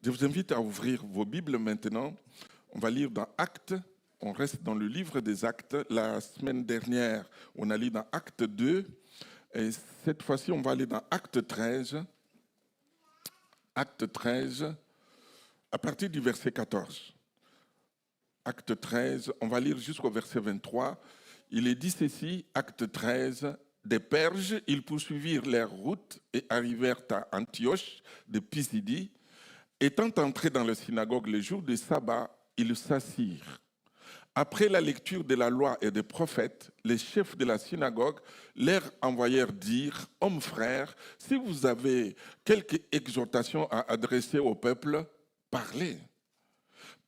Je vous invite à ouvrir vos Bibles maintenant. On va lire dans Actes. On reste dans le livre des Actes. La semaine dernière, on a lu dans Acte 2. Et cette fois-ci, on va aller dans Acte 13. Acte 13, à partir du verset 14. Acte 13, on va lire jusqu'au verset 23. Il est dit ceci, Acte 13, des Perges, ils poursuivirent leur route et arrivèrent à Antioche de Pisidie. Étant entrés dans la synagogue le jour du sabbat, ils s'assirent. Après la lecture de la loi et des prophètes, les chefs de la synagogue leur envoyèrent dire « Hommes frères, si vous avez quelque exhortation à adresser au peuple, parlez. »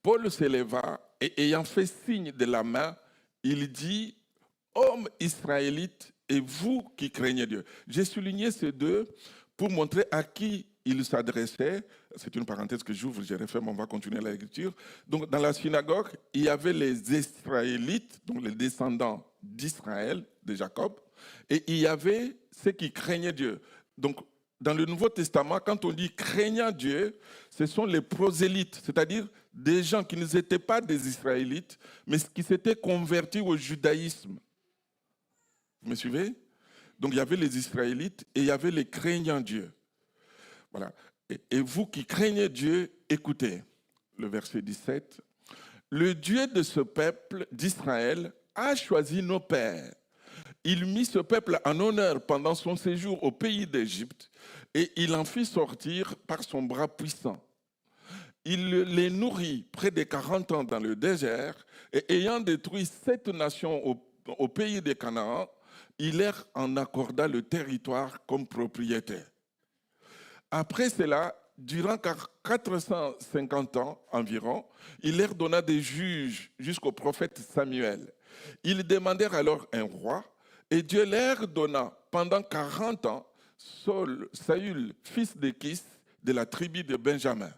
Paul s'éleva et ayant fait signe de la main, il dit « Hommes israélites et vous qui craignez Dieu ». J'ai souligné ces deux pour montrer à qui il s'adressait. C'est une parenthèse que j'ouvre, j'ai refait, mais on va continuer la lecture. Donc, dans la synagogue, il y avait les Israélites, donc les descendants d'Israël, de Jacob, et il y avait ceux qui craignaient Dieu. Donc, dans le Nouveau Testament, quand on dit craignant Dieu, ce sont les prosélytes, c'est-à-dire des gens qui n'étaient pas des Israélites, mais qui s'étaient convertis au judaïsme. Vous me suivez? Donc, il y avait les Israélites et il y avait les craignants Dieu. Voilà. Et vous qui craignez Dieu, écoutez le verset 17. Le Dieu de ce peuple d'Israël a choisi nos pères. Il mit ce peuple en honneur pendant son séjour au pays d'Égypte et il en fit sortir par son bras puissant. Il les nourrit près de 40 ans dans le désert et ayant détruit 7 nations au pays de Canaan, il leur en accorda le territoire comme propriété. Après cela, durant 450 ans environ, il leur donna des juges jusqu'au prophète Samuel. Ils demandèrent alors un roi, et Dieu leur donna pendant 40 ans Saül, fils de Kis, de la tribu de Benjamin.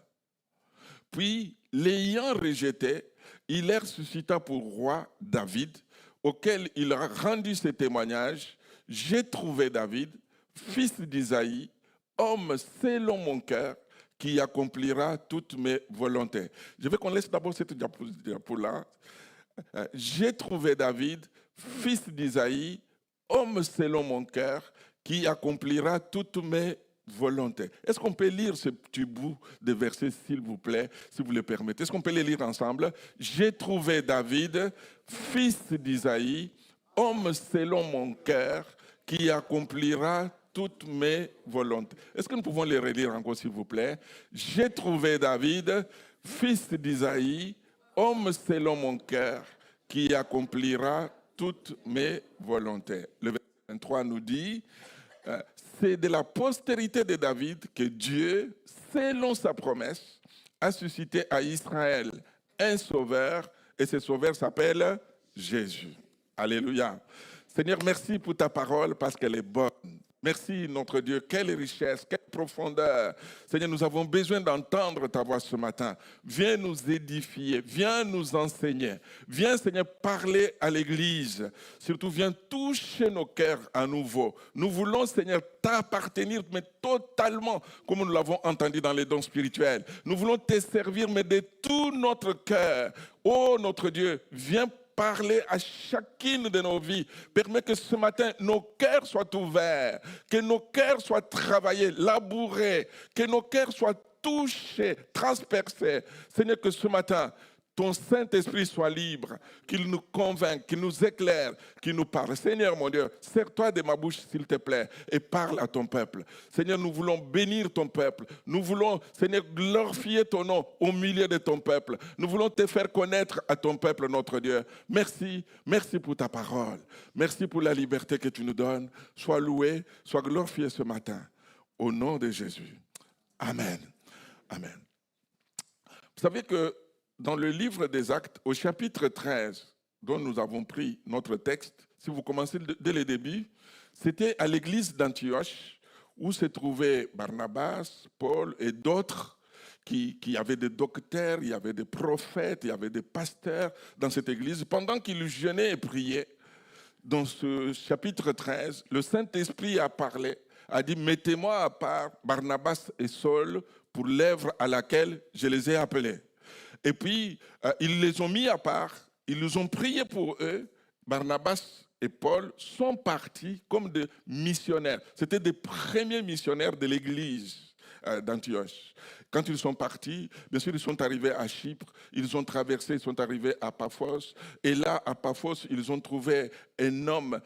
Puis, l'ayant rejeté, il leur suscita pour roi David, auquel il a rendu ce témoignage. J'ai trouvé David, fils d'Isaïe, homme selon mon cœur, qui accomplira toutes mes volontés. Je veux qu'on laisse d'abord cette diapo-là. J'ai trouvé David, fils d'Isaïe, homme selon mon cœur, qui accomplira toutes mes volontés. Est-ce qu'on peut lire ce petit bout de verset, s'il vous plaît, si vous le permettez? Est-ce qu'on peut les lire ensemble? J'ai trouvé David, fils d'Isaïe, homme selon mon cœur, qui accomplira toutes mes volontés. Est-ce que nous pouvons les relire encore, s'il vous plaît? J'ai trouvé David, fils d'Isaïe, homme selon mon cœur, qui accomplira toutes mes volontés. Le verset 23 nous dit, c'est de la postérité de David que Dieu, selon sa promesse, a suscité à Israël un sauveur, et ce sauveur s'appelle Jésus. Alléluia. Seigneur, merci pour ta parole parce qu'elle est bonne. Merci, notre Dieu. Quelle richesse, quelle profondeur. Seigneur, nous avons besoin d'entendre ta voix ce matin. Viens nous édifier, viens nous enseigner. Viens, Seigneur, parler à l'Église. Surtout, viens toucher nos cœurs à nouveau. Nous voulons, Seigneur, t'appartenir, mais totalement, comme nous l'avons entendu dans les dons spirituels. Nous voulons te servir, mais de tout notre cœur. Oh, notre Dieu, viens parler à chacune de nos vies. Permets que ce matin, nos cœurs soient ouverts, que nos cœurs soient travaillés, labourés, que nos cœurs soient touchés, transpercés. Seigneur, que ce matin, ton Saint-Esprit soit libre, qu'il nous convainque, qu'il nous éclaire, qu'il nous parle. Seigneur, mon Dieu, sers-toi de ma bouche, s'il te plaît, et parle à ton peuple. Seigneur, nous voulons bénir ton peuple. Nous voulons, Seigneur, glorifier ton nom au milieu de ton peuple. Nous voulons te faire connaître à ton peuple, notre Dieu. Merci, merci pour ta parole. Merci pour la liberté que tu nous donnes. Sois loué, sois glorifié ce matin. Au nom de Jésus. Amen. Amen. Vous savez que dans le livre des Actes, au chapitre 13, dont nous avons pris notre texte, si vous commencez dès le début, c'était à l'église d'Antioche où se trouvaient Barnabas, Paul et d'autres qui avaient des docteurs, il y avait des prophètes, il y avait des pasteurs dans cette église. Pendant qu'ils jeûnaient et priaient, dans ce chapitre 13, le Saint-Esprit a parlé, a dit « Mettez-moi à part Barnabas et Saul pour l'œuvre à laquelle je les ai appelés. Et puis, ils les ont mis à part, ils nous ont prié pour eux. Barnabas et Paul sont partis comme des missionnaires. C'était des premiers missionnaires de l'église d'Antioche. Quand ils sont partis, bien sûr, ils sont arrivés à Chypre, ils ont traversé, ils sont arrivés à Paphos. Et là, à Paphos, ils ont trouvé un homme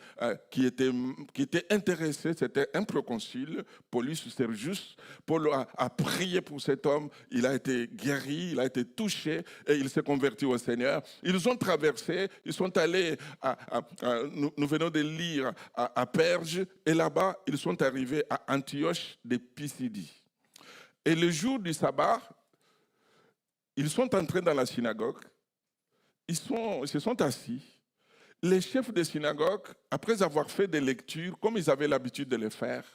qui était intéressé, c'était un proconsul, Paulus Sergius. Paul a prié pour cet homme, il a été guéri, il a été touché et il s'est converti au Seigneur. Ils ont traversé, ils sont allés, nous venons de lire, à Perge, et là-bas, ils sont arrivés à Antioche de Pisidie. Et le jour du sabbat, ils sont entrés dans la synagogue, ils se sont assis. Les chefs de synagogue, après avoir fait des lectures, comme ils avaient l'habitude de le faire,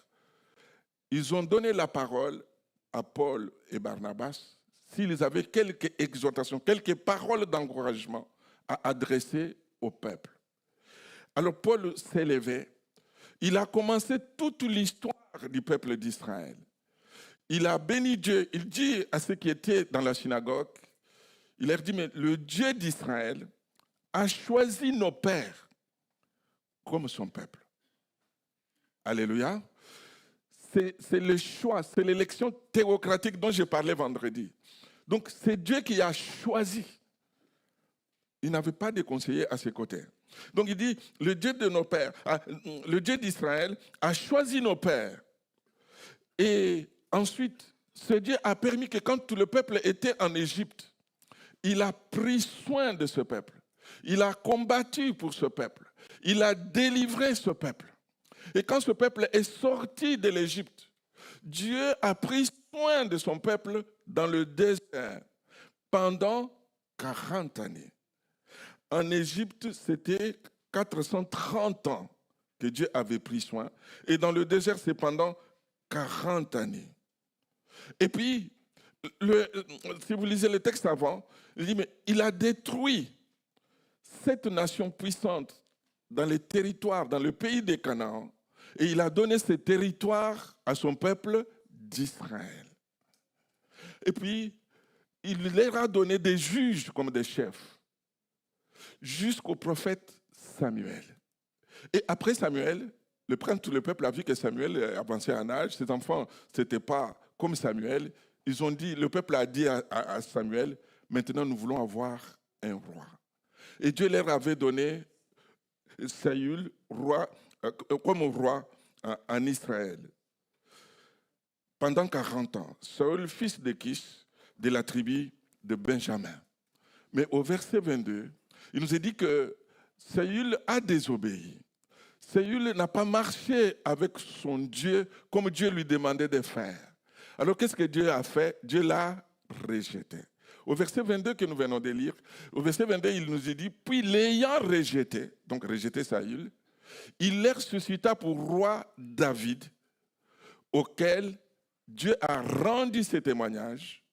ils ont donné la parole à Paul et Barnabas s'ils avaient quelques exhortations, quelques paroles d'encouragement à adresser au peuple. Alors Paul s'est levé, il a commencé toute l'histoire du peuple d'Israël. Il a béni Dieu, il dit à ceux qui étaient dans la synagogue, il leur dit, mais le Dieu d'Israël a choisi nos pères comme son peuple. Alléluia. C'est le choix, c'est l'élection théocratique dont je parlais vendredi. Donc c'est Dieu qui a choisi. Il n'avait pas de conseiller à ses côtés. Donc il dit, le Dieu de nos pères, le Dieu d'Israël a choisi nos pères. Et ensuite, ce Dieu a permis que quand tout le peuple était en Égypte, il a pris soin de ce peuple. Il a combattu pour ce peuple. Il a délivré ce peuple. Et quand ce peuple est sorti de l'Égypte, Dieu a pris soin de son peuple dans le désert pendant 40 années. En Égypte, c'était 430 ans que Dieu avait pris soin. Et dans le désert, c'est pendant 40 années. Et puis, si vous lisez le texte avant, il dit, mais il a détruit cette nation puissante dans les territoires, dans le pays des Canaan, et il a donné ces territoires à son peuple d'Israël. Et puis, il leur a donné des juges comme des chefs, jusqu'au prophète Samuel. Et après Samuel, tout le peuple a vu que Samuel avançait en âge, ses enfants, ce n'était pas comme Samuel. Ils ont dit, le peuple a dit à Samuel, maintenant nous voulons avoir un roi. Et Dieu leur avait donné Saül comme roi en Israël. Pendant 40 ans, Saül, fils de Kish, de la tribu de Benjamin. Mais au verset 22, il nous est dit que Saül a désobéi. Saül n'a pas marché avec son Dieu comme Dieu lui demandait de faire. Alors qu'est-ce que Dieu a fait? Dieu l'a rejeté. Au verset 22 que nous venons de lire, au verset 22, il nous est dit, puis l'ayant rejeté, donc rejeté Saül, il leur suscita pour roi David, auquel Dieu a rendu ce témoignage.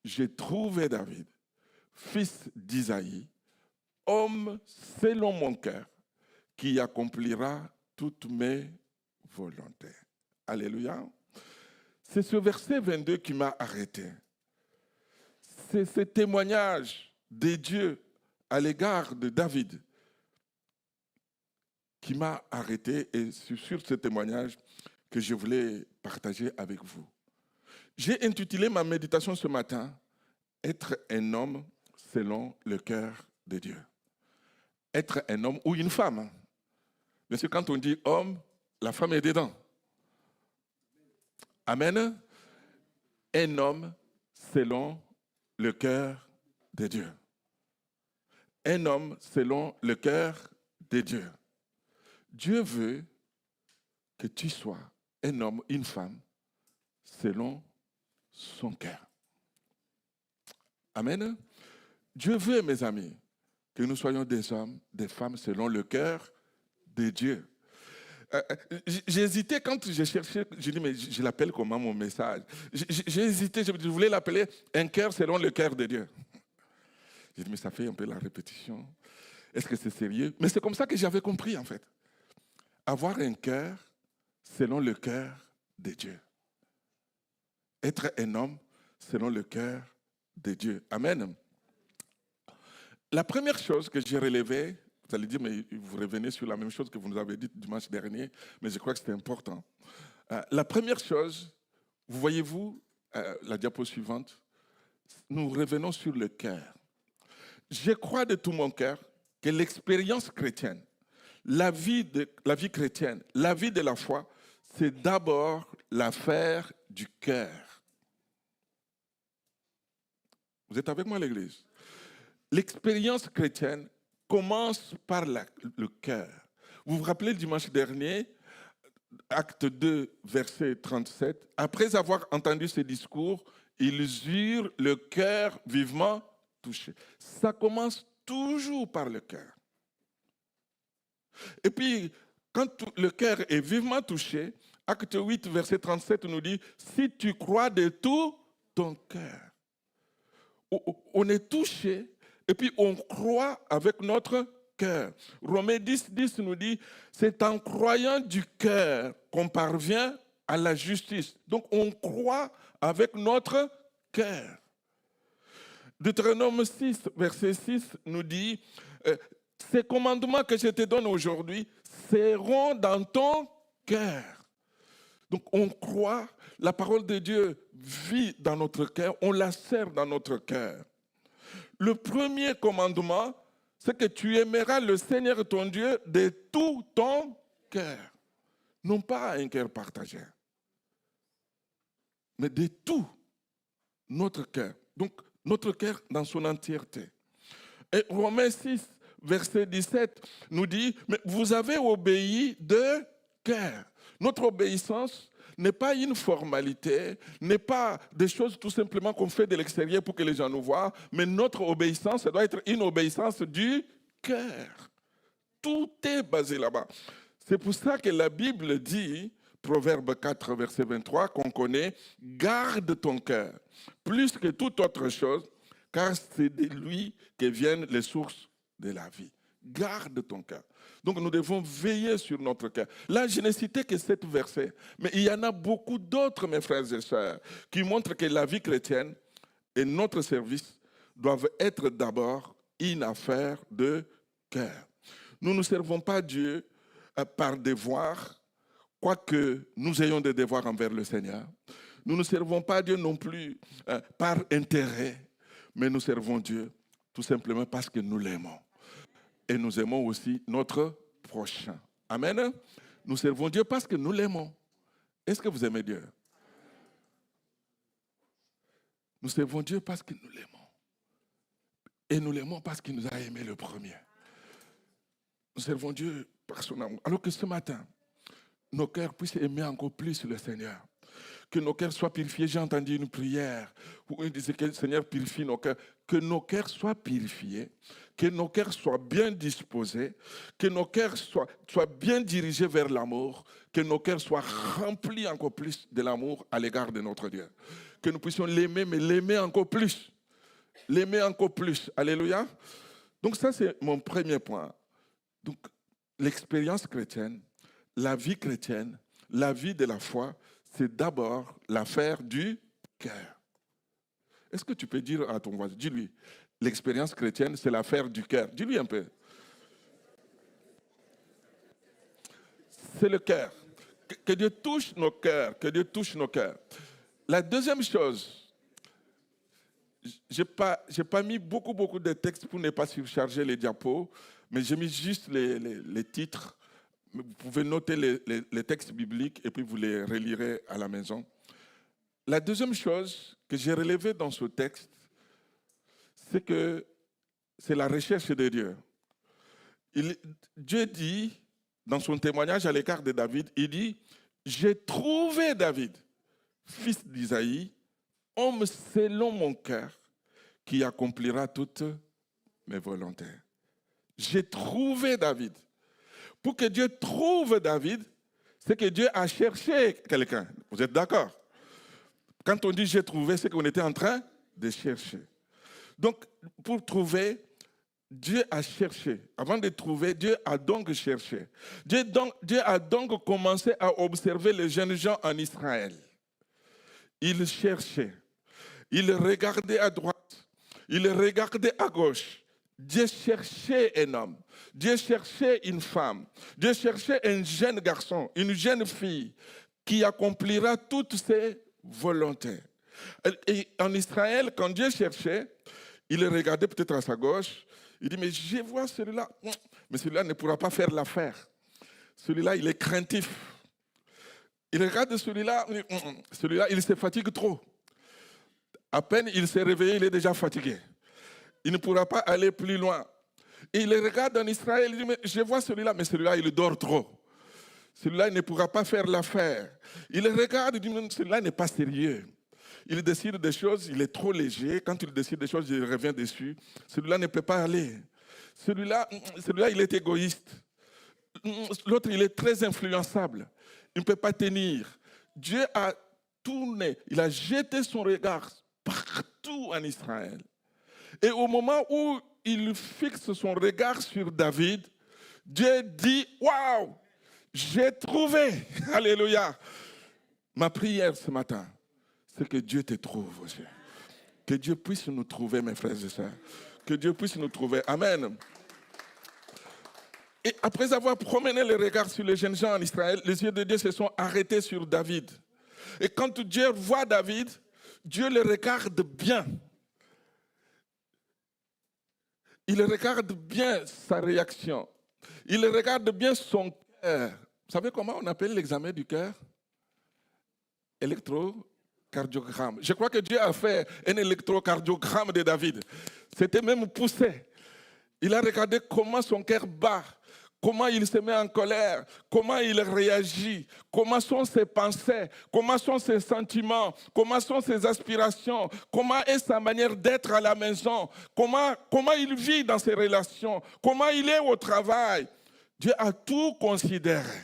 J'ai trouvé David, fils d'Isaïe, homme selon mon cœur, qui accomplira toutes mes volontés. Alléluia. C'est ce verset 22 qui m'a arrêté. C'est ce témoignage de Dieu à l'égard de David qui m'a arrêté, et c'est sur ce témoignage que je voulais partager avec vous. J'ai intitulé ma méditation ce matin « Être un homme selon le cœur de Dieu ». Être un homme ou une femme. Bien sûr, quand on dit homme, la femme est dedans. Amen. Un homme selon le cœur de Dieu. Un homme selon le cœur de Dieu. Dieu veut que tu sois un homme, une femme, selon son cœur. Amen. Dieu veut, mes amis, que nous soyons des hommes, des femmes selon le cœur de Dieu. J'ai hésité quand j'ai cherché, j'ai dit, mais je l'appelle comment mon message? J'ai hésité, je voulais l'appeler un cœur selon le cœur de Dieu. J'ai dit, mais ça fait un peu la répétition. Est-ce que c'est sérieux? Mais c'est comme ça que j'avais compris, en fait. Avoir un cœur selon le cœur de Dieu. Être un homme selon le cœur de Dieu. Amen. La première chose que j'ai relevée, vous allez dire, mais vous revenez sur la même chose que vous nous avez dit dimanche dernier, mais je crois que c'était important. La première chose, vous voyez-vous, la diapo suivante, nous revenons sur le cœur. Je crois de tout mon cœur que l'expérience chrétienne, la vie chrétienne, la vie de la foi, c'est d'abord l'affaire du cœur. Vous êtes avec moi, l'Église? L'expérience chrétienne commence par le cœur. Vous vous rappelez le dimanche dernier, acte 2, verset 37, après avoir entendu ce discours, ils eurent le cœur vivement touché. Ça commence toujours par le cœur. Et puis, quand le cœur est vivement touché, acte 8, verset 37 nous dit, si tu crois de tout ton cœur. On est touché et puis on croit avec notre cœur. Romains 10, 10 nous dit, c'est en croyant du cœur qu'on parvient à la justice. Donc on croit avec notre cœur. Deutéronome 6, verset 6 nous dit, ces commandements que je te donne aujourd'hui seront dans ton cœur. Donc on croit, la parole de Dieu vit dans notre cœur, on la sert dans notre cœur. Le premier commandement, c'est que tu aimeras le Seigneur ton Dieu de tout ton cœur. Non pas un cœur partagé, mais de tout notre cœur. Donc notre cœur dans son entièreté. Et Romains 6, verset 17 nous dit, mais vous avez obéi de cœur. Notre obéissance n'est pas une formalité, n'est pas des choses tout simplement qu'on fait de l'extérieur pour que les gens nous voient, mais notre obéissance, ça doit être une obéissance du cœur. Tout est basé là-bas. C'est pour ça que la Bible dit, Proverbe 4, verset 23, qu'on connaît, garde ton cœur, plus que toute autre chose, car c'est de lui que viennent les sources de la vie. Garde ton cœur. Donc nous devons veiller sur notre cœur. Là, je n'ai cité que 7 versets, mais il y en a beaucoup d'autres, mes frères et sœurs, qui montrent que la vie chrétienne et notre service doivent être d'abord une affaire de cœur. Nous ne servons pas Dieu par devoir, quoique nous ayons des devoirs envers le Seigneur. Nous ne servons pas Dieu non plus par intérêt, mais nous servons Dieu tout simplement parce que nous l'aimons. Et nous aimons aussi notre prochain. Amen. Nous servons Dieu parce que nous l'aimons. Est-ce que vous aimez Dieu? Nous servons Dieu parce que nous l'aimons. Et nous l'aimons parce qu'il nous a aimés le premier. Nous servons Dieu par son amour. Alors que ce matin, nos cœurs puissent aimer encore plus le Seigneur. Que nos cœurs soient purifiés. J'ai entendu une prière où il disait que le Seigneur purifie nos cœurs. Que nos cœurs soient purifiés, que nos cœurs soient bien disposés, que nos cœurs soient bien dirigés vers l'amour, que nos cœurs soient remplis encore plus de l'amour à l'égard de notre Dieu. Que nous puissions l'aimer, mais l'aimer encore plus. L'aimer encore plus. Alléluia. Donc ça, c'est mon premier point. Donc l'expérience chrétienne, la vie chrétienne, la vie de la foi, c'est d'abord l'affaire du cœur. Est-ce que tu peux dire à ton voisin, dis-lui, l'expérience chrétienne, c'est l'affaire du cœur. Dis-lui un peu. C'est le cœur. Que Dieu touche nos cœurs, que Dieu touche nos cœurs. La deuxième chose, je n'ai pas mis beaucoup de textes pour ne pas surcharger les diapos, mais j'ai mis juste les titres. Vous pouvez noter les textes bibliques et puis vous les relirez à la maison. La deuxième chose que j'ai relevée dans ce texte, c'est que c'est la recherche de Dieu. Dieu dit, dans son témoignage à l'égard de David, il dit, j'ai trouvé David, fils d'Isaïe, homme selon mon cœur, qui accomplira toutes mes volontés. J'ai trouvé David. Pour que Dieu trouve David, c'est que Dieu a cherché quelqu'un. Vous êtes d'accord? Quand on dit j'ai trouvé, c'est qu'on était en train de chercher. Donc, pour trouver, Dieu a cherché. Avant de trouver, Dieu a donc cherché. Dieu a donc commencé à observer les jeunes gens en Israël. Il cherchait. Il regardait à droite, il regardait à gauche. Dieu cherchait un homme, Dieu cherchait une femme, Dieu cherchait un jeune garçon, une jeune fille qui accomplira toutes ses volontés. Et en Israël, quand Dieu cherchait, il regardait peut-être à sa gauche, il dit, mais je vois celui-là, mais celui-là ne pourra pas faire l'affaire. Celui-là, il est craintif. Il regarde celui-là, celui-là, il se fatigue trop. À peine il s'est réveillé, il est déjà fatigué. Il ne pourra pas aller plus loin. Et il regarde en Israël, il dit, mais je vois celui-là, mais celui-là, il dort trop. Celui-là, il ne pourra pas faire l'affaire. Il regarde, il dit, mais celui-là n'est pas sérieux. Il décide des choses, il est trop léger. Quand il décide des choses, il revient dessus. Celui-là ne peut pas aller. Celui-là, il est égoïste. L'autre, il est très influençable. Il ne peut pas tenir. Dieu a tourné, il a jeté son regard partout en Israël. Et au moment où il fixe son regard sur David, Dieu dit, waouh, j'ai trouvé. Alléluia. Ma prière ce matin, c'est que Dieu te trouve aussi. Que Dieu puisse nous trouver, mes frères et sœurs. Que Dieu puisse nous trouver. Amen. Et après avoir promené le regard sur les jeunes gens en Israël, les yeux de Dieu se sont arrêtés sur David. Et quand Dieu voit David, Dieu le regarde bien. Il regarde bien sa réaction. Il regarde bien son cœur. Vous savez comment on appelle l'examen du cœur? Électrocardiogramme. Je crois que Dieu a fait un électrocardiogramme de David. C'était même poussé. Il a regardé comment son cœur bat, comment il se met en colère, comment il réagit, comment sont ses pensées, comment sont ses sentiments, comment sont ses aspirations, comment est sa manière d'être à la maison, comment il vit dans ses relations, comment il est au travail. Dieu a tout considéré.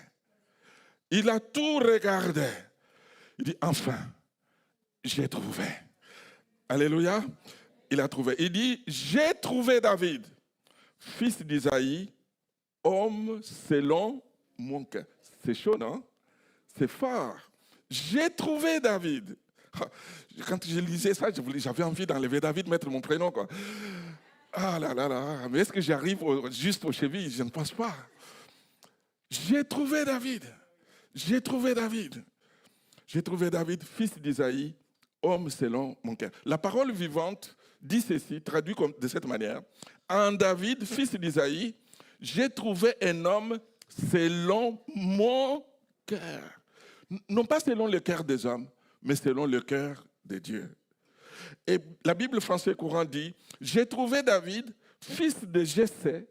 Il a tout regardé. Il dit, enfin, j'ai trouvé. Alléluia. Il a trouvé. Il dit, j'ai trouvé David, fils d'Isaïe, homme selon mon cœur. C'est chaud, non? C'est fort. J'ai trouvé David. Quand je lisais ça, j'avais envie d'enlever David, mettre mon prénom, quoi. Ah là là là, mais est-ce que j'arrive juste aux chevilles? Je ne pense pas. J'ai trouvé David. J'ai trouvé David. J'ai trouvé David, fils d'Isaïe, homme selon mon cœur. La parole vivante dit ceci, traduit de cette manière. En David, fils d'Isaïe, j'ai trouvé un homme selon mon cœur. Non pas selon le cœur des hommes, mais selon le cœur de Dieu. Et la Bible française courant dit, j'ai trouvé David, fils de Jessé,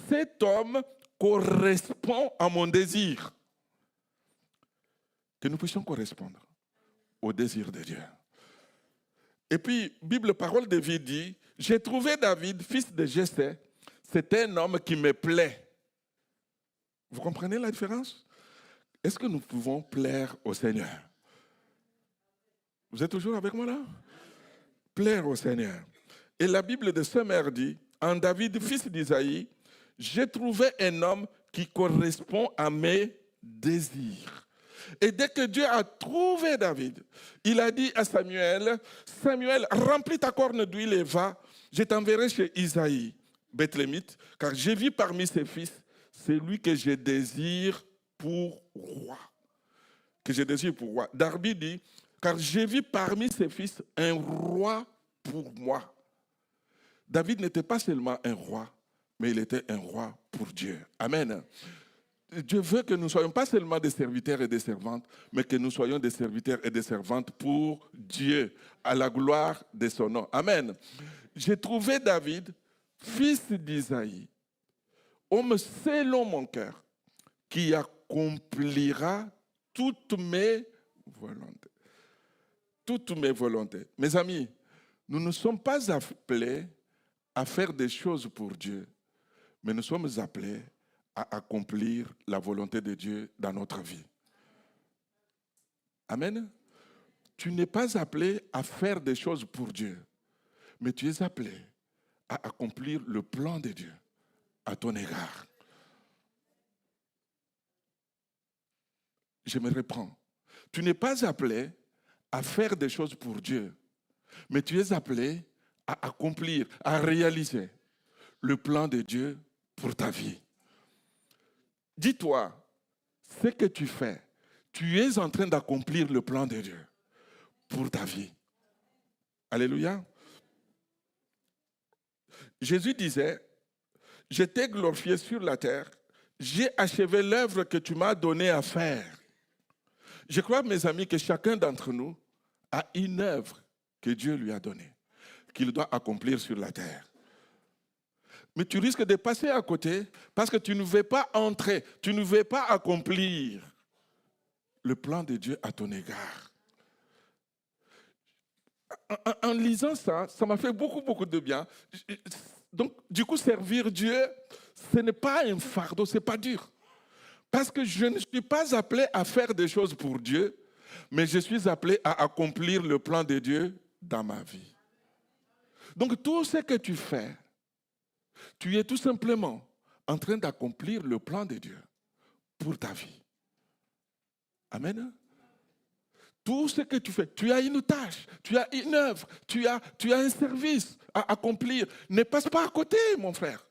cet homme correspond à mon désir. Que nous puissions correspondre au désir de Dieu. Et puis, Bible parole de vie dit, j'ai trouvé David, fils de Jessé, c'est un homme qui me plaît. Vous comprenez la différence? Est-ce que nous pouvons plaire au Seigneur? Vous êtes toujours avec moi là? Plaire au Seigneur. Et la Bible de Semeur dit, en David, fils d'Isaïe, j'ai trouvé un homme qui correspond à mes désirs. Et dès que Dieu a trouvé David, il a dit à Samuel, Samuel, remplis ta corne d'huile et va, je t'enverrai chez Isaïe, Bethlémite, car j'ai vu parmi ses fils celui que je désire pour roi. Que je désire pour roi. Darby dit, car j'ai vu parmi ses fils un roi pour moi. David n'était pas seulement un roi, mais il était un roi pour Dieu. Amen. Dieu veut que nous ne soyons pas seulement des serviteurs et des servantes, mais que nous soyons des serviteurs et des servantes pour Dieu, à la gloire de son nom. Amen. J'ai trouvé David, fils d'Isaïe, homme selon mon cœur, qui accomplira toutes mes volontés. Toutes mes volontés. Mes amis, nous ne sommes pas appelés à faire des choses pour Dieu, mais nous sommes appelés à accomplir la volonté de Dieu dans notre vie. Amen. Tu n'es pas appelé à faire des choses pour Dieu, mais tu es appelé à accomplir le plan de Dieu à ton égard. Je me reprends. Tu n'es pas appelé à faire des choses pour Dieu, Mais tu es appelé à accomplir, à réaliser le plan de Dieu pour ta vie. Dis-toi, ce que tu fais, tu es en train d'accomplir le plan de Dieu pour ta vie. Alléluia. Jésus disait, je t'ai glorifié sur la terre, j'ai achevé l'œuvre que tu m'as donnée à faire. Je crois, mes amis, que chacun d'entre nous a une œuvre que Dieu lui a donnée, qu'il doit accomplir sur la terre. Mais tu risques de passer à côté parce que tu ne veux pas entrer, tu ne veux pas accomplir le plan de Dieu à ton égard. En lisant ça, ça m'a fait beaucoup de bien. Donc, du coup, servir Dieu, ce n'est pas un fardeau, ce n'est pas dur. Parce que je ne suis pas appelé à faire des choses pour Dieu, mais je suis appelé à accomplir le plan de Dieu dans ma vie. Donc, tout ce que tu fais, tu es tout simplement en train d'accomplir le plan de Dieu pour ta vie. Amen. Tout ce que tu fais, tu as une tâche, tu as une œuvre, tu as un service à accomplir. Ne passe pas à côté, mon frère.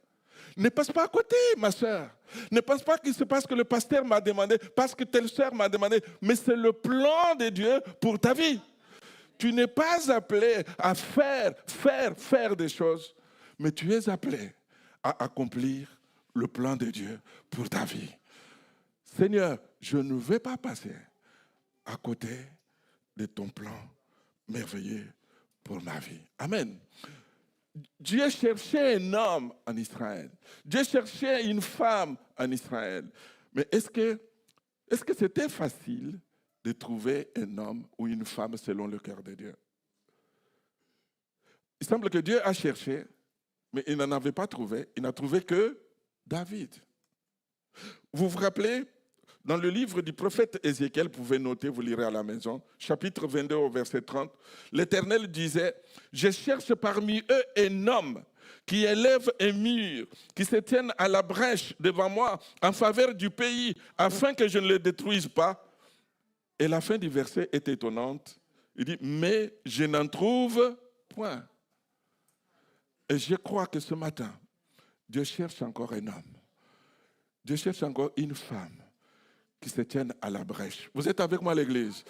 Ne passe pas à côté, ma soeur. Ne pense pas qu'il se passe que le pasteur m'a demandé, parce que telle soeur m'a demandé, mais c'est le plan de Dieu pour ta vie. Tu n'es pas appelé à faire des choses, mais tu es appelé à accomplir le plan de Dieu pour ta vie. Seigneur, je ne vais pas passer à côté de ton plan merveilleux pour ma vie. Amen. Dieu cherchait un homme en Israël. Dieu cherchait une femme en Israël. Mais est-ce que c'était facile de trouver un homme ou une femme selon le cœur de Dieu? Il semble que Dieu a cherché, mais il n'en avait pas trouvé. Il n'a trouvé que David. Vous vous rappelez, dans le livre du prophète Ézéchiel, vous pouvez noter, vous lirez à la maison, chapitre 22 au verset 30, l'Éternel disait, « Je cherche parmi eux un homme qui élève un mur, qui se tienne à la brèche devant moi en faveur du pays, afin que je ne le détruise pas. » Et la fin du verset est étonnante. Il dit, « Mais je n'en trouve point. » Et je crois que ce matin, Dieu cherche encore un homme. Dieu cherche encore une femme qui se tiennent à la brèche. Vous êtes avec moi, l'Église?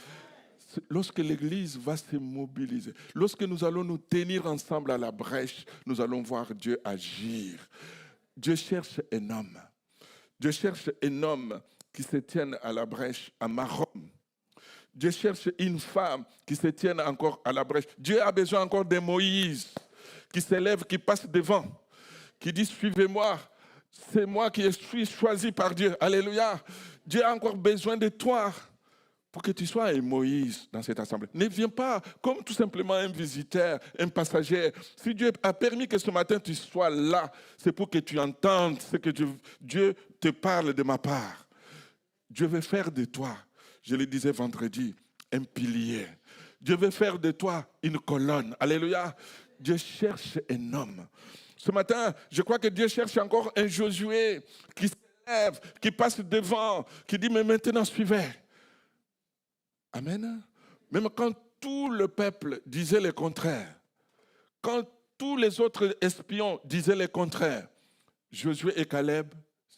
Lorsque l'Église va se mobiliser, lorsque nous allons nous tenir ensemble à la brèche, nous allons voir Dieu agir. Dieu cherche un homme. Dieu cherche un homme qui se tienne à la brèche à Marom. Dieu cherche une femme qui se tienne encore à la brèche. Dieu a besoin encore de Moïse qui s'élève, qui passe devant, qui dit « Suivez-moi ». C'est moi qui suis choisi par Dieu. Alléluia. Dieu a encore besoin de toi pour que tu sois un Moïse dans cette assemblée. Ne viens pas comme tout simplement un visiteur, un passager. Si Dieu a permis que ce matin tu sois là, c'est pour que tu entendes ce que Dieu te parle de ma part. Dieu veut faire de toi, je le disais vendredi, un pilier. Dieu veut faire de toi une colonne. Alléluia. Dieu cherche un homme. Ce matin, je crois que Dieu cherche encore un Josué qui s'élève, qui passe devant, qui dit, mais maintenant suivez. Amen. Même quand tout le peuple disait le contraire, quand tous les autres espions disaient le contraire, Josué et Caleb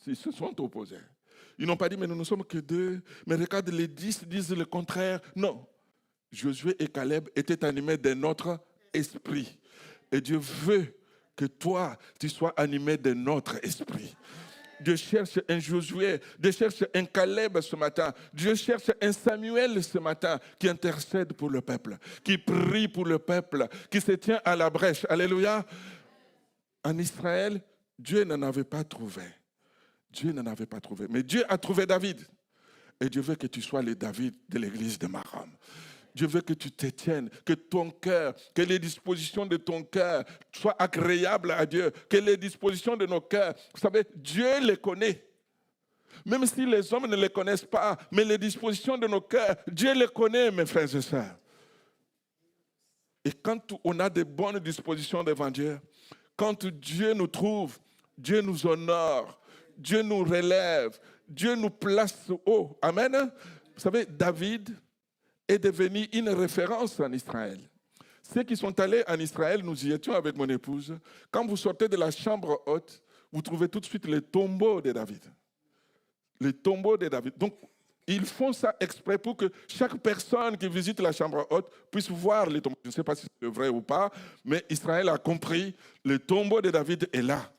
ils se sont opposés. Ils n'ont pas dit, mais nous ne sommes que deux, mais regarde, les 10 disent le contraire. Non. Josué et Caleb étaient animés d'un autre esprit. Et Dieu veut que toi, tu sois animé d'un autre esprit. Dieu cherche un Josué, Dieu cherche un Caleb ce matin, Dieu cherche un Samuel ce matin qui intercède pour le peuple, qui prie pour le peuple, qui se tient à la brèche. Alléluia. En Israël, Dieu n'en avait pas trouvé. Dieu n'en avait pas trouvé. Mais Dieu a trouvé David. Et Dieu veut que tu sois le David de l'église de Marom. Dieu veut que tu te tiennes, que ton cœur, que les dispositions de ton cœur soient agréables à Dieu, que les dispositions de nos cœurs, vous savez, Dieu les connaît. Même si les hommes ne les connaissent pas, mais les dispositions de nos cœurs, Dieu les connaît, mes frères et sœurs. Et quand on a de bonnes dispositions devant Dieu, quand Dieu nous trouve, Dieu nous honore, Dieu nous relève, Dieu nous place haut. Amen. Vous savez, David est devenu une référence en Israël. Ceux qui sont allés en Israël, nous y étions avec mon épouse. Quand vous sortez de la chambre haute, vous trouvez tout de suite les tombeaux de David. Les tombeaux de David. Donc, ils font ça exprès pour que chaque personne qui visite la chambre haute puisse voir les tombeaux. Je ne sais pas si c'est vrai ou pas, mais Israël a compris, le tombeau de David est là.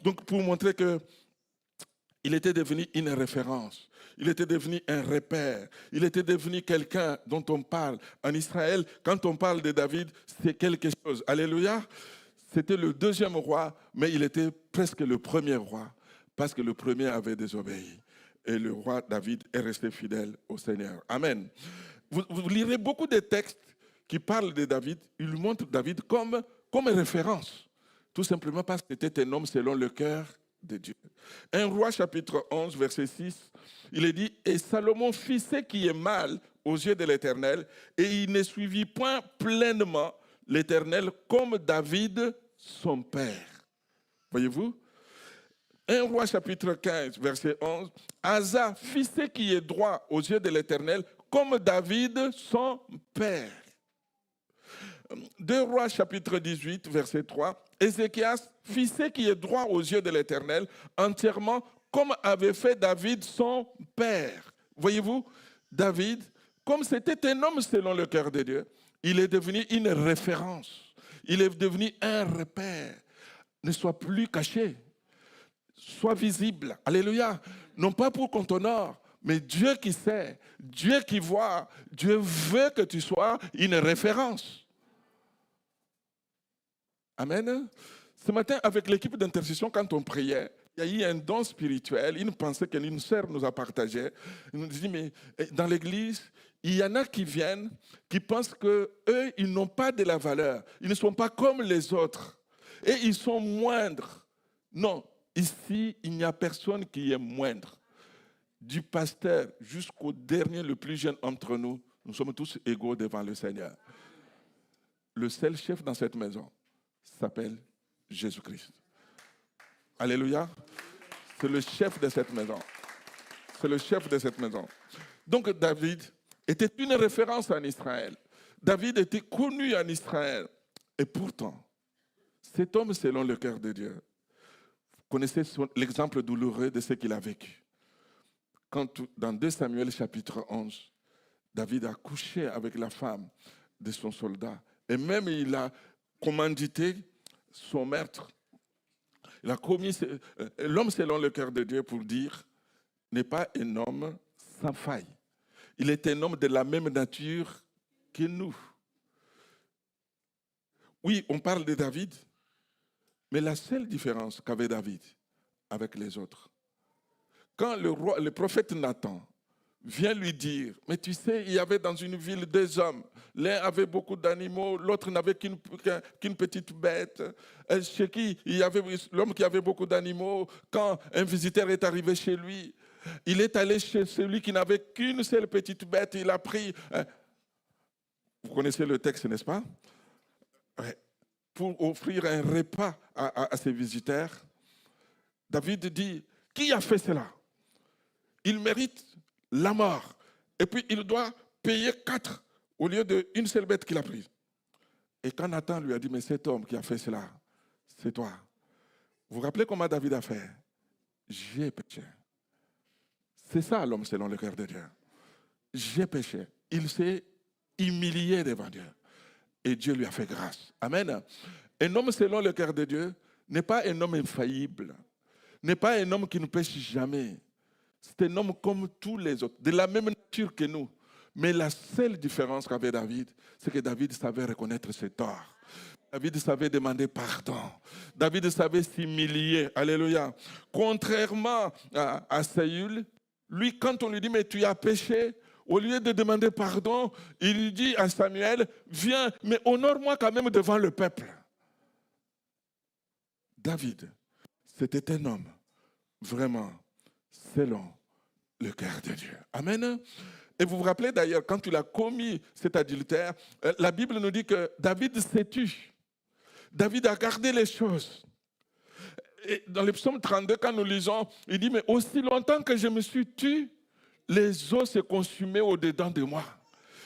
Donc, pour montrer qu'il était devenu une référence, il était devenu un repère, il était devenu quelqu'un dont on parle. En Israël, quand on parle de David, c'est quelque chose. Alléluia. C'était le deuxième roi, mais il était presque le premier roi, parce que le premier avait désobéi. Et le roi David est resté fidèle au Seigneur. Amen. Vous lirez beaucoup de textes qui parlent de David. Ils montrent David comme référence. Tout simplement parce que c'était un homme selon le cœur de Dieu. 1 Roi chapitre 11, verset 6, il est dit « Et Salomon fit ce qui est mal aux yeux de l'Éternel, et il ne suivit point pleinement l'Éternel comme David, son père. » Voyez-vous? 1 Roi chapitre 15, verset 11. Asa fit ce qui est droit aux yeux de l'Éternel, comme David, son père. 2 Rois chapitre 18, verset 3. Ézéchias fit ce qui est droit aux yeux de l'Éternel, entièrement comme avait fait David, son père. Voyez-vous, David, comme c'était un homme selon le cœur de Dieu, il est devenu une référence. Il est devenu un repère. Ne sois plus caché. Sois visible, alléluia, non pas pour qu'on t'honore, mais Dieu qui sait, Dieu qui voit, Dieu veut que tu sois une référence. Amen. Ce matin, avec l'équipe d'intercession, quand on priait, il y a eu un don spirituel, une pensée qu'une sœur nous a partagée. Elle nous dit, mais dans l'église, il y en a qui viennent, qui pensent qu'eux, ils n'ont pas de la valeur, ils ne sont pas comme les autres, et ils sont moindres. Non. Ici, il n'y a personne qui est moindre. Du pasteur jusqu'au dernier, le plus jeune entre nous, nous sommes tous égaux devant le Seigneur. Le seul chef dans cette maison s'appelle Jésus-Christ. Alléluia. C'est le chef de cette maison. C'est le chef de cette maison. Donc David était une référence en Israël. David était connu en Israël. Et pourtant, cet homme selon le cœur de Dieu, vous connaissez l'exemple douloureux de ce qu'il a vécu. Quand dans 2 Samuel chapitre 11, David a couché avec la femme de son soldat. Et même il a commandité son maître. Il a commis l'homme selon le cœur de Dieu pour dire n'est pas un homme sans faille. Il est un homme de la même nature que nous. Oui, on parle de David. Mais la seule différence qu'avait David avec les autres, quand le prophète Nathan vient lui dire, mais tu sais, il y avait dans une ville 2 hommes, l'un avait beaucoup d'animaux, l'autre n'avait qu'une petite bête. Chez qui il y avait l'homme qui avait beaucoup d'animaux, quand un visiteur est arrivé chez lui, il est allé chez celui qui n'avait qu'une seule petite bête, il a pris... Vous connaissez le texte, n'est-ce pas? Ouais. Pour offrir un repas à ses visiteurs, David dit, qui a fait cela? Il mérite la mort. Et puis il doit payer 4 au lieu d'une seule bête qu'il a prise. Et quand Nathan lui a dit, mais cet homme qui a fait cela, c'est toi. Vous vous rappelez comment David a fait? J'ai péché. C'est ça l'homme selon le cœur de Dieu. J'ai péché. Il s'est humilié devant Dieu. Et Dieu lui a fait grâce. Amen. Un homme selon le cœur de Dieu n'est pas un homme infaillible, n'est pas un homme qui ne pêche jamais. C'est un homme comme tous les autres, de la même nature que nous. Mais la seule différence qu'avait David, c'est que David savait reconnaître ses torts. David savait demander pardon. David savait s'humilier. Alléluia. Contrairement à Saül, lui, quand on lui dit, mais tu as péché, au lieu de demander pardon, il dit à Samuel, viens, mais honore-moi quand même devant le peuple. David, c'était un homme vraiment selon le cœur de Dieu. Amen. Et vous vous rappelez d'ailleurs, quand il a commis cet adultère, la Bible nous dit que David s'est tu. David a gardé les choses. Et dans le psaume 32, quand nous lisons, il dit, mais aussi longtemps que je me suis tu, les eaux se consumaient au-dedans de moi.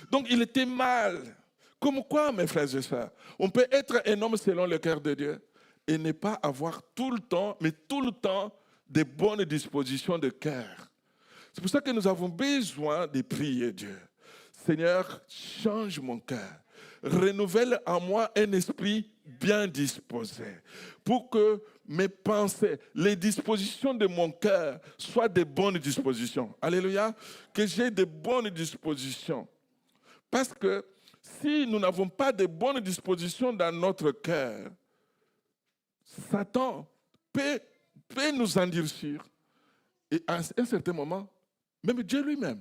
Donc il était mal. Comme quoi, mes frères et sœurs, on peut être un homme selon le cœur de Dieu et ne pas avoir tout le temps, mais tout le temps, des bonnes dispositions de cœur. C'est pour ça que nous avons besoin de prier Dieu. Seigneur, change mon cœur. Renouvelle en moi un esprit bien disposé pour que mes pensées, les dispositions de mon cœur soient de bonnes dispositions. Alléluia. Que j'ai de bonnes dispositions. Parce que si nous n'avons pas de bonnes dispositions dans notre cœur, Satan peut nous endurcir. Et à un certain moment, même Dieu lui-même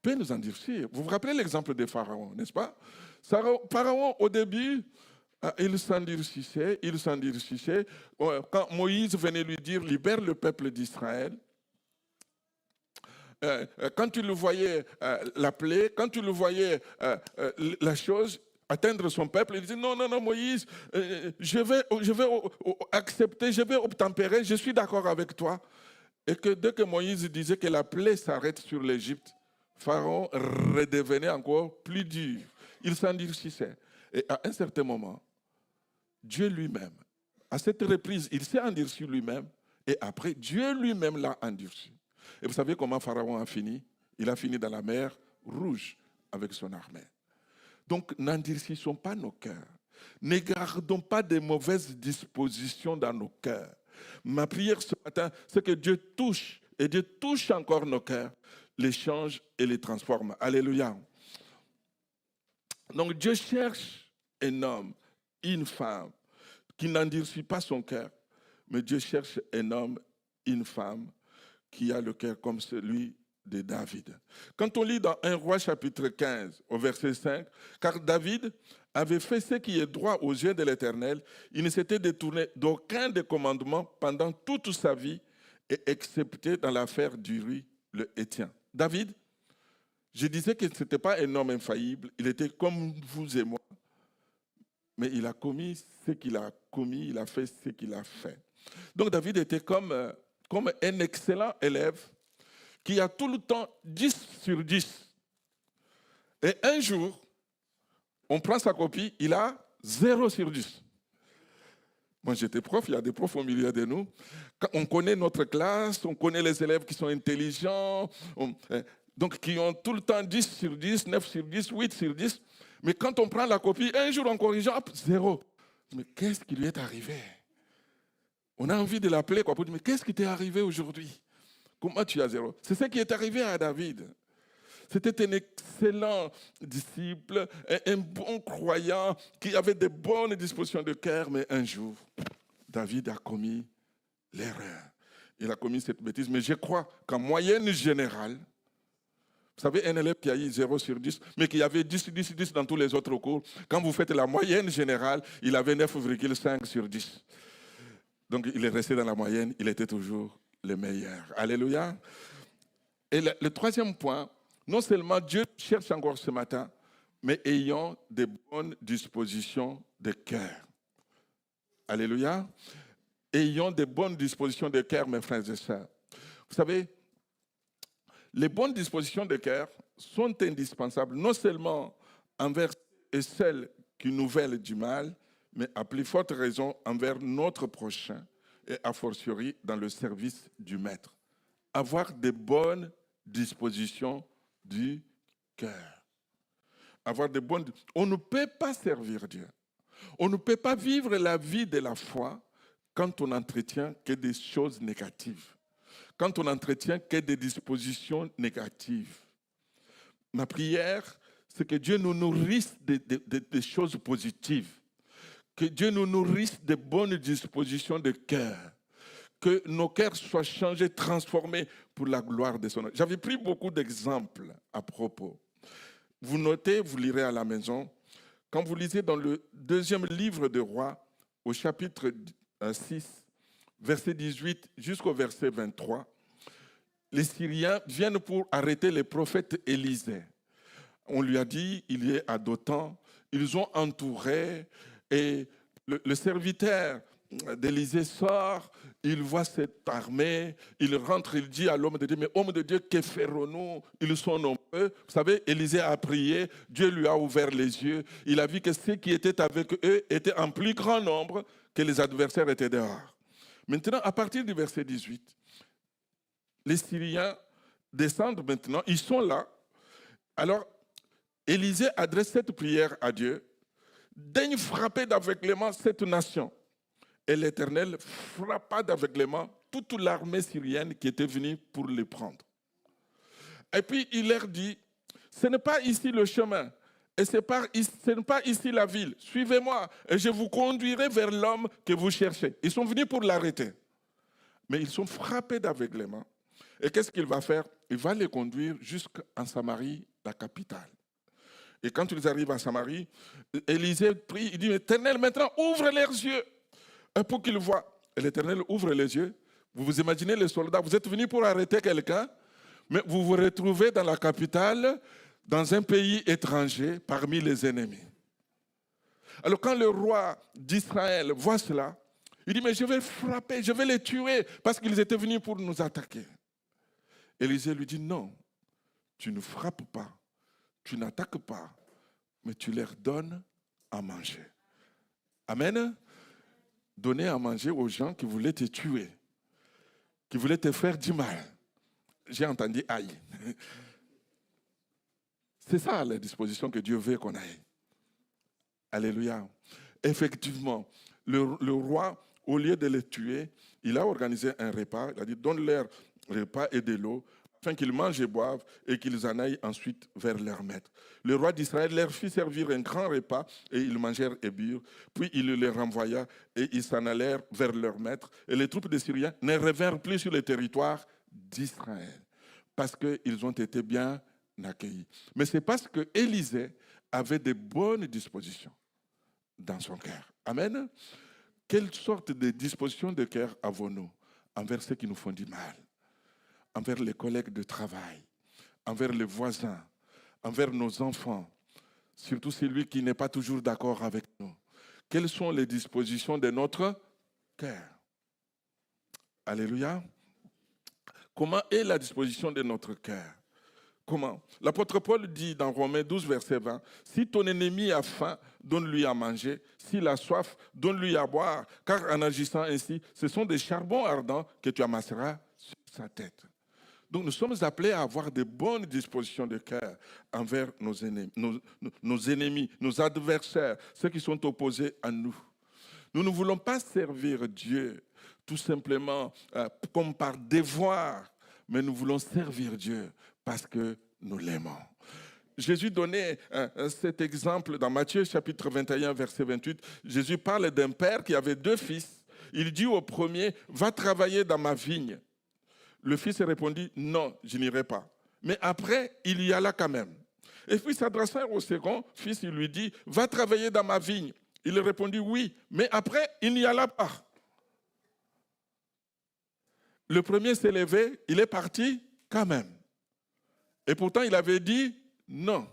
peut nous endurcir. Vous vous rappelez l'exemple de Pharaon, n'est-ce pas? Pharaon, au début, il s'endurcissait. Quand Moïse venait lui dire, libère le peuple d'Israël, quand tu le voyais l'appeler, quand tu le voyais la chose, atteindre son peuple, il disait, non, Moïse, je vais accepter, je vais obtempérer, je suis d'accord avec toi. Et que dès que Moïse disait que la plaie s'arrête sur l'Égypte, Pharaon redevenait encore plus dur. Il s'endurcissait. Et à un certain moment, Dieu lui-même, à cette reprise, il s'est endurci lui-même, et après, Dieu lui-même l'a endurci. Et vous savez comment Pharaon a fini? Il a fini dans la mer Rouge avec son armée. Donc, n'endurcissons pas nos cœurs. Ne gardons pas de mauvaises dispositions dans nos cœurs. Ma prière ce matin, c'est que Dieu touche, et Dieu touche encore nos cœurs, les change et les transforme. Alléluia. Donc, Dieu cherche un homme, une femme, qui n'endurcit pas son cœur, mais Dieu cherche un homme, une femme, qui a le cœur comme celui de David. Quand on lit dans 1 Roi chapitre 15 au verset 5, car David avait fait ce qui est droit aux yeux de l'Éternel, il ne s'était détourné d'aucun des commandements pendant toute sa vie, et excepté dans l'affaire d'Uri le Héthien. David, je disais que ce n'était pas un homme infaillible, il était comme vous et moi, mais il a commis ce qu'il a commis, il a fait ce qu'il a fait. Donc David était comme un excellent élève qui a tout le temps 10 sur 10. Et un jour, on prend sa copie, il a 0 sur 10. Moi, j'étais prof, il y a des profs au milieu de nous. On connaît notre classe, on connaît les élèves qui sont intelligents, donc qui ont tout le temps 10 sur 10, 9 sur 10, 8 sur 10. Mais quand on prend la copie, un jour on corrige, hop, 0. Mais qu'est-ce qui lui est arrivé? On a envie de l'appeler pour dire, mais qu'est-ce qui t'est arrivé aujourd'hui? Comment tu as 0? C'est ce qui est arrivé à David. C'était un excellent disciple, un bon croyant qui avait de bonnes dispositions de cœur, mais un jour, David a commis l'erreur. Il a commis cette bêtise, mais je crois qu'en moyenne générale, vous savez, un élève qui a eu 0 sur 10, mais qui avait 10, 10, 10 dans tous les autres cours, quand vous faites la moyenne générale, il avait 9,5 sur 10. Donc il est resté dans la moyenne, il était toujours le meilleur. Alléluia. Et le troisième point, non seulement Dieu cherche encore ce matin, mais ayant de bonnes dispositions de cœur. Alléluia. Ayons de bonnes dispositions de cœur, mes frères et sœurs. Vous savez, les bonnes dispositions de cœur sont indispensables, non seulement envers celles qui nous veulent du mal, mais à plus forte raison envers notre prochain et a fortiori dans le service du Maître. Avoir de bonnes dispositions du cœur. On ne peut pas servir Dieu. On ne peut pas vivre la vie de la foi quand on n'entretient que des choses négatives. Quand on n'entretient que des dispositions négatives. Ma prière, c'est que Dieu nous nourrisse des choses positives. Que Dieu nous nourrisse de bonnes dispositions de cœur. Que nos cœurs soient changés, transformés pour la gloire de son nom. J'avais pris beaucoup d'exemples à propos. Vous notez, vous lirez à la maison. Quand vous lisez dans le deuxième livre des Rois, au chapitre 6, verset 18 jusqu'au verset 23, les Syriens viennent pour arrêter le prophète Élisée. On lui a dit, il est à Dothan. Ils ont entouré et le serviteur d'Élisée sort, il voit cette armée, il rentre, il dit à l'homme de Dieu, mais homme de Dieu, que ferons-nous? Ils sont nombreux. Vous savez, Élisée a prié, Dieu lui a ouvert les yeux, il a vu que ceux qui étaient avec eux étaient en plus grand nombre que les adversaires étaient dehors. Maintenant, à partir du verset 18, les Syriens descendent maintenant, ils sont là. Alors, Élisée adresse cette prière à Dieu, daigne frapper d'aveuglement cette nation. Et l'Éternel frappa d'aveuglement toute l'armée syrienne qui était venue pour les prendre. Et puis il leur dit, ce n'est pas ici le chemin, et ce n'est pas ici la ville. Suivez-moi, et je vous conduirai vers l'homme que vous cherchez. Ils sont venus pour l'arrêter, mais ils sont frappés d'aveuglement. Et qu'est-ce qu'il va faire? Il va les conduire jusqu'en Samarie, la capitale. Et quand ils arrivent à Samarie, Élisée prie, il dit, Éternel, maintenant ouvre leurs yeux pour qu'ils voient. Et l'Éternel ouvre les yeux. Vous vous imaginez les soldats, vous êtes venus pour arrêter quelqu'un, mais vous vous retrouvez dans la capitale, dans un pays étranger, parmi les ennemis. Alors quand le roi d'Israël voit cela, il dit, mais je vais frapper, je vais les tuer, parce qu'ils étaient venus pour nous attaquer. Élisée lui dit, non, tu ne frappes pas, tu n'attaques pas, mais tu leur donnes à manger. Amen. Donner à manger aux gens qui voulaient te tuer, qui voulaient te faire du mal. J'ai entendu aïe. C'est ça la disposition que Dieu veut qu'on aille. Alléluia. Effectivement, le roi, au lieu de les tuer, il a organisé un repas. Il a dit, donne-leur repas et de l'eau, afin qu'ils mangent et boivent et qu'ils en aillent ensuite vers leur maître. Le roi d'Israël leur fit servir un grand repas et ils mangèrent et burent. Puis il les renvoya et ils s'en allèrent vers leur maître. Et les troupes des Syriens ne revinrent plus sur le territoire d'Israël parce qu'ils ont été bien accueillis. Mais c'est parce que Élisée avait de bonnes dispositions dans son cœur. Amen. Quelle sorte de disposition de cœur avons-nous envers ceux qui nous font du mal, envers les collègues de travail, envers les voisins, envers nos enfants, surtout celui qui n'est pas toujours d'accord avec nous? Quelles sont les dispositions de notre cœur? Alléluia. Comment est la disposition de notre cœur? Comment? L'apôtre Paul dit dans Romains 12, verset 20, « Si ton ennemi a faim, donne-lui à manger. S'il a soif, donne-lui à boire. Car en agissant ainsi, ce sont des charbons ardents que tu amasseras sur sa tête. » Donc nous sommes appelés à avoir de bonnes dispositions de cœur envers nos ennemis, nos adversaires, ceux qui sont opposés à nous. Nous ne voulons pas servir Dieu tout simplement comme par devoir, mais nous voulons servir Dieu parce que nous l'aimons. Jésus donnait cet exemple dans Matthieu chapitre 21, verset 28. Jésus parle d'un père qui avait 2 fils. Il dit au premier, « Va travailler dans ma vigne. » Le fils répondit, « Non, je n'irai pas. » Mais après, il y alla quand même. Et puis s'adressant au second fils, il lui dit, « Va travailler dans ma vigne. » Il répondit, « Oui. » Mais après, il n'y alla pas. Le premier s'est levé, il est parti quand même. Et pourtant, il avait dit non.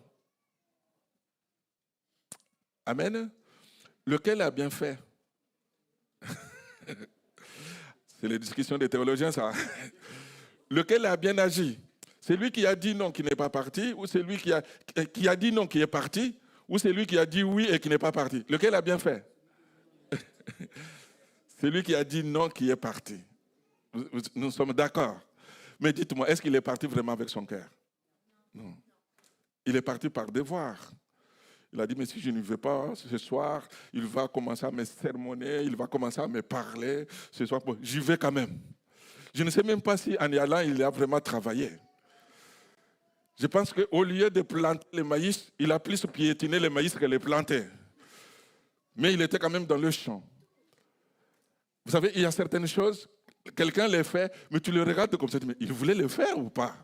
Amen. Lequel a bien fait? C'est les discussions des théologiens, ça. Lequel a bien agi? C'est lui qui a dit non, qui n'est pas parti, ou c'est lui qui a dit non, qui est parti, ou c'est lui qui a dit oui et qui n'est pas parti? Lequel a bien fait? C'est lui qui a dit non, qui est parti. Nous sommes d'accord. Mais dites-moi, est-ce qu'il est parti vraiment avec son cœur? Non. Il est parti par devoir. Il a dit, mais si je ne vais pas ce soir, il va commencer à me sermonner, il va commencer à me parler. Ce soir, bon, j'y vais quand même. Je ne sais même pas si en y allant, il a vraiment travaillé. Je pense qu'au lieu de planter le maïs, il a plus piétiné le maïs que le planter. Mais il était quand même dans le champ. Vous savez, il y a certaines choses, quelqu'un les fait, mais tu le regardes comme ça, mais il voulait le faire ou pas?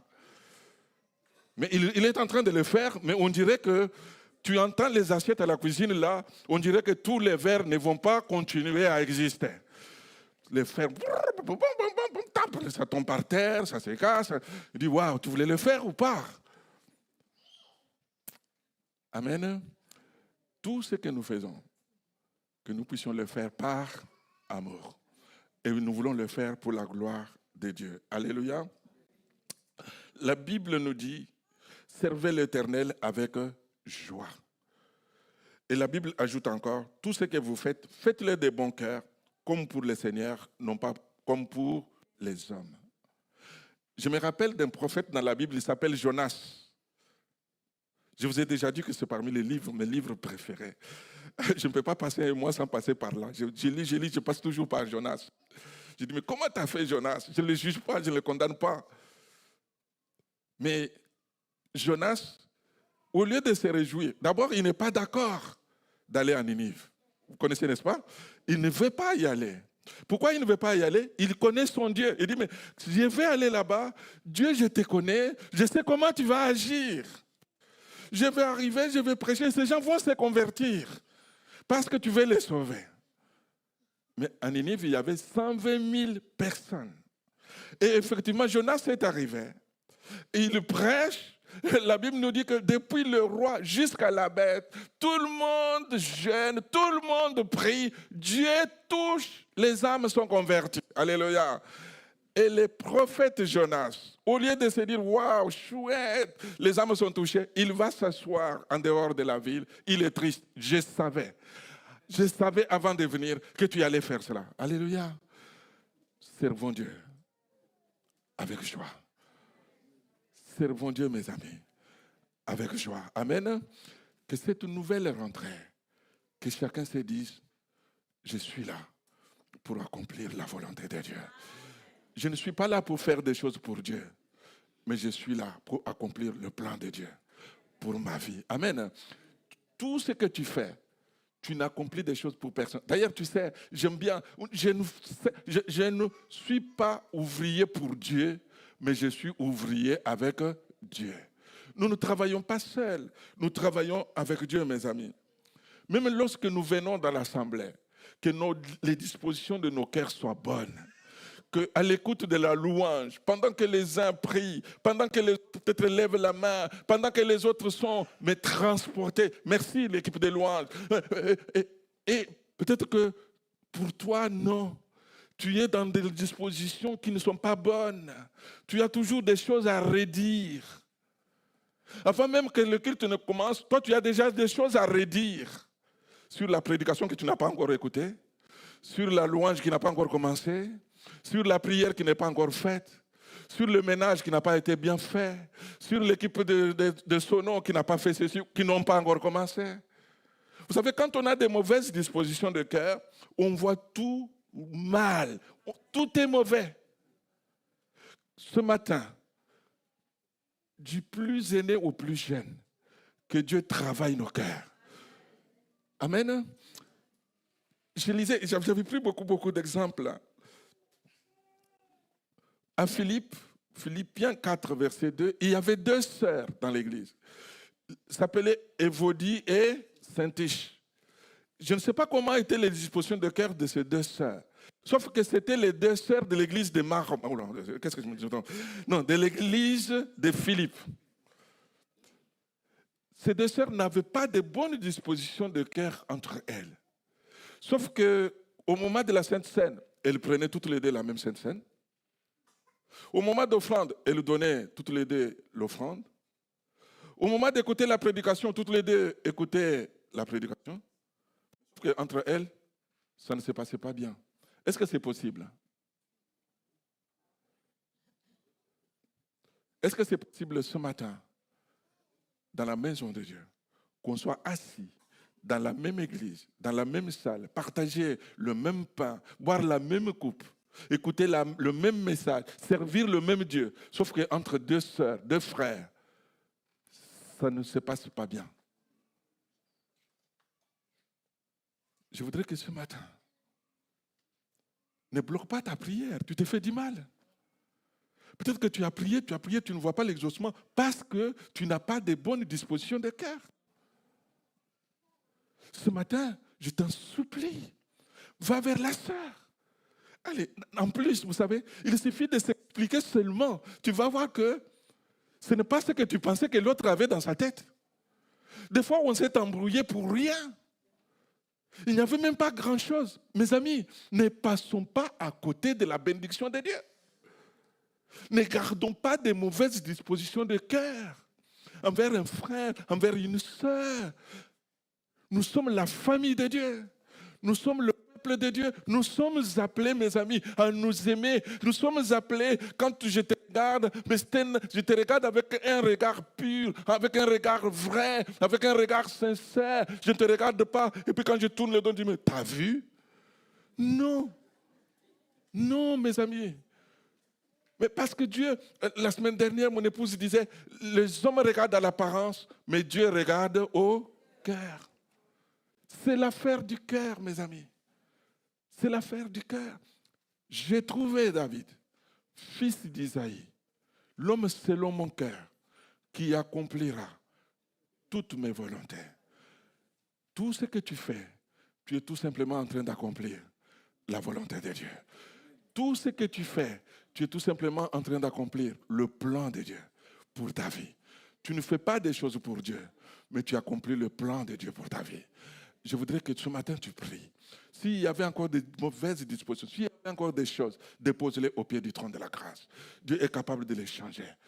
Mais il est en train de le faire, mais on dirait que tu entends les assiettes à la cuisine là, on dirait que tous les verres ne vont pas continuer à exister. Les faire, ça tombe par terre, ça se casse. Il dit, waouh, tu voulais le faire ou pas? Amen. Tout ce que nous faisons, que nous puissions le faire par amour. Et nous voulons le faire pour la gloire de Dieu. Alléluia. La Bible nous dit, servez l'Éternel avec joie. Et la Bible ajoute encore, tout ce que vous faites, faites-le de bon cœur, comme pour le Seigneur, non pas comme pour les hommes. Je me rappelle d'un prophète dans la Bible, il s'appelle Jonas. Je vous ai déjà dit que c'est parmi mes livres préférés. Je ne peux pas passer un mois sans passer par là. Je lis, je passe toujours par Jonas. Je dis, mais comment tu as fait Jonas? Je ne le juge pas, je ne le condamne pas. Mais Jonas, au lieu de se réjouir, d'abord, il n'est pas d'accord d'aller à Ninive. Vous connaissez, n'est-ce pas? Il ne veut pas y aller. Pourquoi il ne veut pas y aller? Il connaît son Dieu. Il dit, mais je vais aller là-bas. Dieu, je te connais. Je sais comment tu vas agir. Je vais arriver, je vais prêcher. Ces gens vont se convertir parce que tu veux les sauver. Mais à Ninive, il y avait 120 000 personnes. Et effectivement, Jonas est arrivé. Il prêche. La Bible nous dit que depuis le roi jusqu'à la bête, tout le monde jeûne, tout le monde prie. Dieu touche, les âmes sont converties. Alléluia. Et le prophète Jonas, au lieu de se dire, waouh, chouette, les âmes sont touchées, il va s'asseoir en dehors de la ville. Il est triste. Je savais avant de venir que tu allais faire cela. Alléluia. Servons Dieu avec joie. Servons Dieu, mes amis, avec joie. Amen. Que cette nouvelle rentrée, que chacun se dise, je suis là pour accomplir la volonté de Dieu. Je ne suis pas là pour faire des choses pour Dieu, mais je suis là pour accomplir le plan de Dieu pour ma vie. Amen. Tout ce que tu fais, tu n'accomplis des choses pour personne. D'ailleurs, tu sais, j'aime bien, je ne suis pas ouvrier pour Dieu, mais je suis ouvrier avec Dieu. Nous ne travaillons pas seuls, nous travaillons avec Dieu, mes amis. Même lorsque nous venons dans l'assemblée, que les dispositions de nos cœurs soient bonnes, qu'à l'écoute de la louange, pendant que les uns prient, pendant que les autres peut-être lèvent la main, pendant que les autres sont transportés. Merci l'équipe de louange. Et peut-être que pour toi, non. Tu es dans des dispositions qui ne sont pas bonnes. Tu as toujours des choses à redire. Avant même que le culte ne commence, toi, tu as déjà des choses à redire sur la prédication que tu n'as pas encore écoutée, sur la louange qui n'a pas encore commencé, sur la prière qui n'est pas encore faite, sur le ménage qui n'a pas été bien fait, sur l'équipe de sonos qui n'a pas fait ceci, qui n'ont pas encore commencé. Vous savez, quand on a des mauvaises dispositions de cœur, on voit tout mal. Tout est mauvais. Ce matin, du plus aîné au plus jeune, que Dieu travaille nos cœurs. Amen. Je lisais, j'avais pris beaucoup d'exemples. À Philippiens 4, verset 2, il y avait 2 sœurs dans l'église. S'appelaient Évodie et Syntyche. Je ne sais pas comment étaient les dispositions de cœur de ces 2 sœurs. Sauf que c'était les 2 sœurs de l'église de Marom. Oh non, qu'est-ce que je me dis? Non, de l'église de Philippe. Ces 2 sœurs n'avaient pas de bonnes dispositions de cœur entre elles. Sauf qu'au moment de la Sainte Seine, elles prenaient toutes les 2 la même Sainte Seine. Au moment d'offrande, elles donnaient toutes les 2 l'offrande. Au moment d'écouter la prédication, toutes les 2 écoutaient la prédication. Sauf qu'entre elles, ça ne se passait pas bien. Est-ce que c'est possible? Est-ce que c'est possible ce matin, dans la maison de Dieu, qu'on soit assis dans la même église, dans la même salle, partager le même pain, boire la même coupe, écouter le même message, servir le même Dieu, sauf qu'entre 2 sœurs, 2 frères, ça ne se passe pas bien. Je voudrais que ce matin, ne bloque pas ta prière, tu t'es fait du mal. Peut-être que tu as prié, tu ne vois pas l'exaucement parce que tu n'as pas de bonnes dispositions de cœur. Ce matin, je t'en supplie, va vers la sœur. Allez, en plus, vous savez, il suffit de s'expliquer seulement. Tu vas voir que ce n'est pas ce que tu pensais que l'autre avait dans sa tête. Des fois, on s'est embrouillé pour rien. Il n'y avait même pas grand-chose. Mes amis, ne passons pas à côté de la bénédiction de Dieu. Ne gardons pas de mauvaises dispositions de cœur envers un frère, envers une sœur. Nous sommes la famille de Dieu. Nous sommes le peuple de Dieu. Nous sommes appelés, mes amis, à nous aimer. Nous sommes appelés, quand je te regarde, je te regarde avec un regard pur, avec un regard vrai, avec un regard sincère. Je ne te regarde pas. Et puis quand je tourne le dos, je dis, mais t'as vu? Non. Non, mes amis. Mais parce que Dieu, la semaine dernière, mon épouse disait, les hommes regardent à l'apparence, mais Dieu regarde au cœur. C'est l'affaire du cœur, mes amis. C'est l'affaire du cœur. J'ai trouvé David, fils d'Isaïe, l'homme selon mon cœur, qui accomplira toutes mes volontés. Tout ce que tu fais, tu es tout simplement en train d'accomplir la volonté de Dieu. Tout ce que tu fais, tu es tout simplement en train d'accomplir le plan de Dieu pour ta vie. Tu ne fais pas des choses pour Dieu, mais tu accomplis le plan de Dieu pour ta vie. Je voudrais que ce matin tu pries. S'il y avait encore de mauvaises dispositions, s'il y avait encore des choses, dépose-les au pied du trône de la grâce. Dieu est capable de les changer.